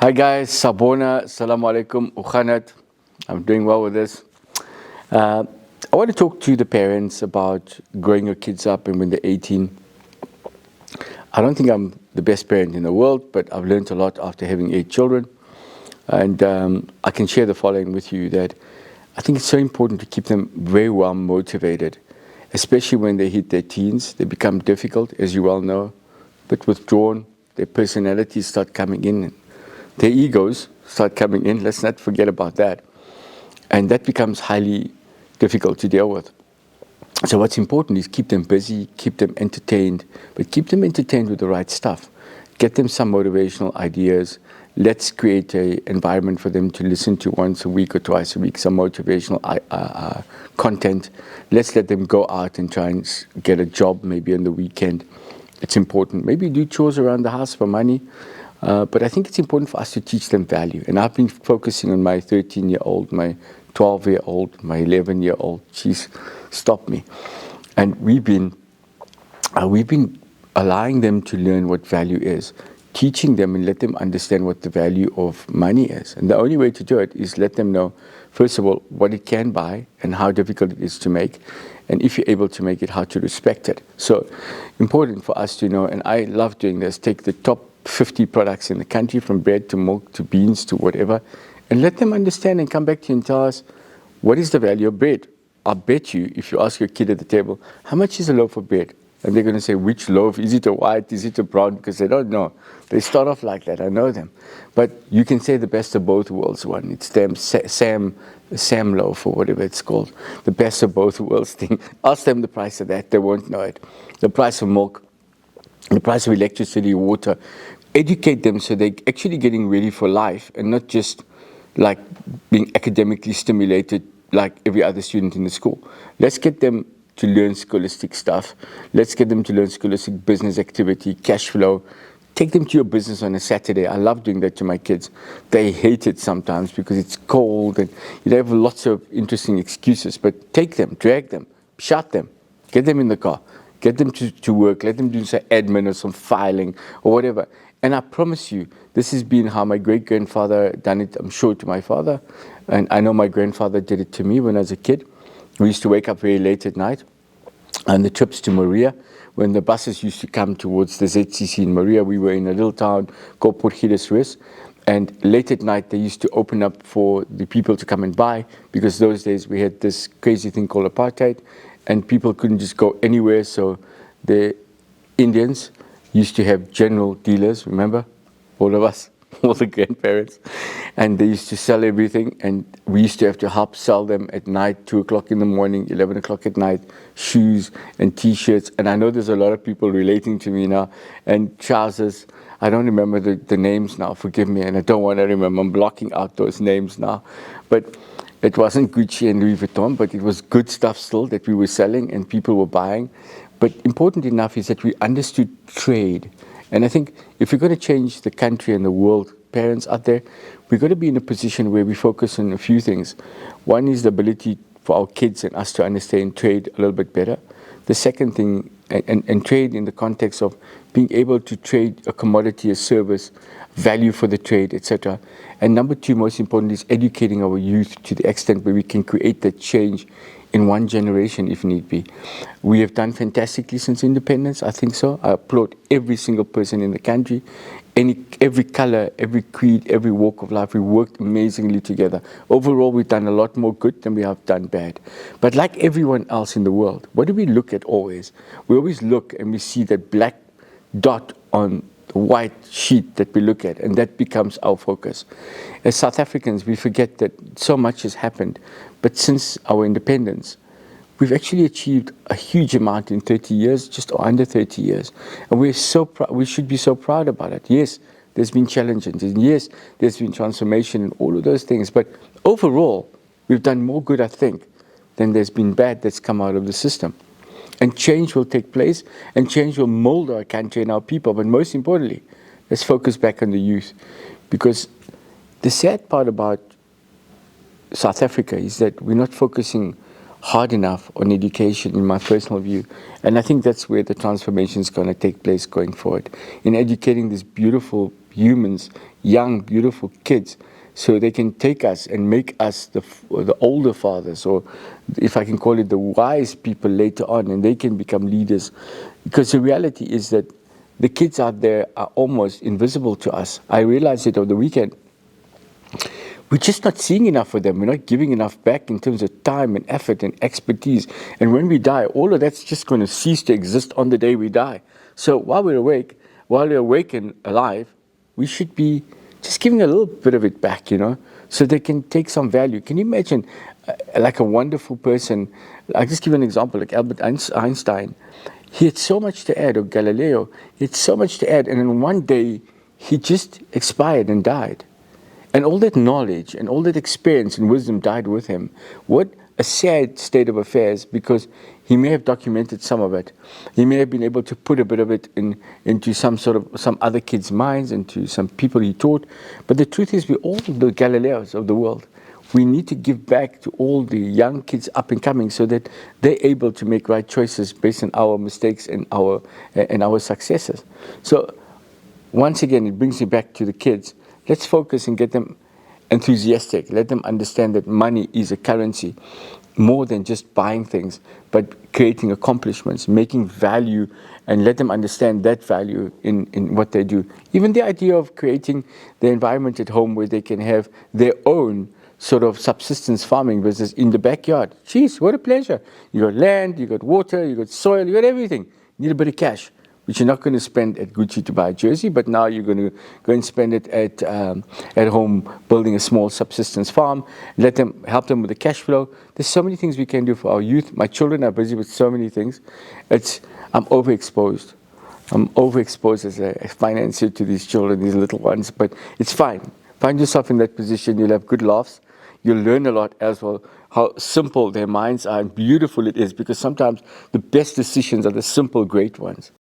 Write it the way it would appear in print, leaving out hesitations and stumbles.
Hi guys, Sabona, Assalamu alaikum, Ukhanat. I'm doing well with this. I want to talk to the parents about growing your kids up and when they're 18. I don't think I'm the best parent in the world, but I've learned a lot after having 8 children. And I can share the following with you that I think it's so important to keep them very well motivated, especially when they hit their teens. They become difficult, as you well know, but withdrawn. Their personalities start coming in. Their egos start coming in. Let's not forget about that. And that becomes highly difficult to deal with. So what's important is keep them busy, keep them entertained, but keep them entertained with the right stuff. Get them some motivational ideas. Let's create an environment for them to listen to once a week or twice a week, some motivational content. Let's let them go out and try and get a job maybe on the weekend. It's important. Maybe do chores around the house for money. But I think it's important for us to teach them value. And I've been focusing on my 13-year-old, my 12-year-old, my 11-year-old. She's stopped me. And we've been allowing them to learn what value is, teaching them and let them understand what the value of money is. And the only way to do it is let them know, first of all, what it can buy and how difficult it is to make. And if you're able to make it, how to respect it. So important for us to know, and I love doing this, take the top 50 products in the country, from bread to milk to beans to whatever, and let them understand and come back to you and tell us, what is the value of bread? I'll bet you, if you ask your kid at the table, how much is a loaf of bread? And they're going to say, which loaf? Is it a white? Is it a brown? Because they don't know. They start off like that. I know them. But you can say the best of both worlds one. It's them, Sam loaf or whatever it's called. The best of both worlds thing. Ask them the price of that. They won't know it. The price of milk, the price of electricity, water. Educate them so they're actually getting ready for life and not just like being academically stimulated like every other student in the school. Let's get them to learn scholastic stuff. Let's get them to learn scholastic business activity, cash flow. Take them to your business on a Saturday. I love doing that to my kids. They hate it sometimes because it's cold and you have lots of interesting excuses, but take them, drag them, shut them, get them in the car, get them to work, let them do some admin or some filing or whatever. And I promise you, this has been how my great-grandfather done it, I'm sure, to my father. And I know my grandfather did it to me when I was a kid. We used to wake up very late at night. And the trips to Maria, when the buses used to come towards the ZCC in Maria, we were in a little town called Port Gileshuis. And late at night, they used to open up for the people to come and buy, because those days we had this crazy thing called apartheid, and people couldn't just go anywhere. So the Indians used to have general dealers, remember? All of us, all the grandparents. And they used to sell everything, and we used to have to help sell them at night, 2 o'clock in the morning, 11 o'clock at night, shoes and T-shirts. And I know there's a lot of people relating to me now, and trousers. I don't remember the names now, forgive me, and I don't want to remember. I'm blocking out those names now. But it wasn't Gucci and Louis Vuitton, but it was good stuff still that we were selling and people were buying. But important enough is that we understood trade. And I think if we're going to change the country and the world, parents out there, we've got to be in a position where we focus on a few things. One is the ability for our kids and us to understand trade a little bit better. The second thing, and trade in the context of being able to trade a commodity, a service, value for the trade, etc. And number two, most important, is educating our youth to the extent where we can create that change in one generation if need be. We have done fantastically since independence, I think so. I applaud every single person in the country, every color, every creed, every walk of life. We worked amazingly together. Overall, we've done a lot more good than we have done bad. But like everyone else in the world, what do we look at always? We always look and we see that black dot on the white sheet that we look at, and that becomes our focus. As South Africans, we forget that so much has happened, but since our independence, we've actually achieved a huge amount in 30 years, just under 30 years, and we're so we should be so proud about it. Yes, there's been challenges, and yes, there's been transformation and all of those things, but overall, we've done more good, I think, than there's been bad that's come out of the system. And change will take place, and change will mold our country and our people. But most importantly, let's focus back on the youth. Because the sad part about South Africa is that we're not focusing hard enough on education, in my personal view. And I think that's where the transformation is going to take place going forward. In educating these beautiful humans, young, beautiful kids, so they can take us and make us the older fathers, or if I can call it the wise people later on, and they can become leaders. Because the reality is that the kids out there are almost invisible to us. I realized it over the weekend. We're just not seeing enough of them. We're not giving enough back in terms of time and effort and expertise. And when we die, all of that's just going to cease to exist on the day we die. So while we're awake and alive, we should be just giving a little bit of it back, so they can take some value. Can you imagine, like a wonderful person? I'll just give you an example, like Albert Einstein. He had so much to add, or Galileo. He had so much to add, and then one day he just expired and died. And all that knowledge and all that experience and wisdom died with him. What a sad state of affairs, because he may have documented some of it. He may have been able to put a bit of it into some other kids' minds, into some people he taught. But the truth is, we're all the Galileos of the world. We need to give back to all the young kids up and coming, so that they're able to make right choices based on our mistakes and our successes. So once again, it brings me back to the kids. Let's focus and get them enthusiastic. Let them understand that money is a currency, more than just buying things, but creating accomplishments, making value, and let them understand that value in what they do. Even the idea of creating the environment at home where they can have their own sort of subsistence farming business in the backyard. Jeez, what a pleasure. You got land, you got water, you got soil, you got everything. You need a bit of cash, which you're not going to spend at Gucci to buy a jersey, but now you're going to go and spend it at home building a small subsistence farm. Help them with the cash flow. There's so many things we can do for our youth. My children are busy with so many things. I'm overexposed. I'm overexposed as a financier to these children, these little ones, but it's fine. Find yourself in that position. You'll have good laughs. You'll learn a lot as well, how simple their minds are and beautiful it is, because sometimes the best decisions are the simple, great ones.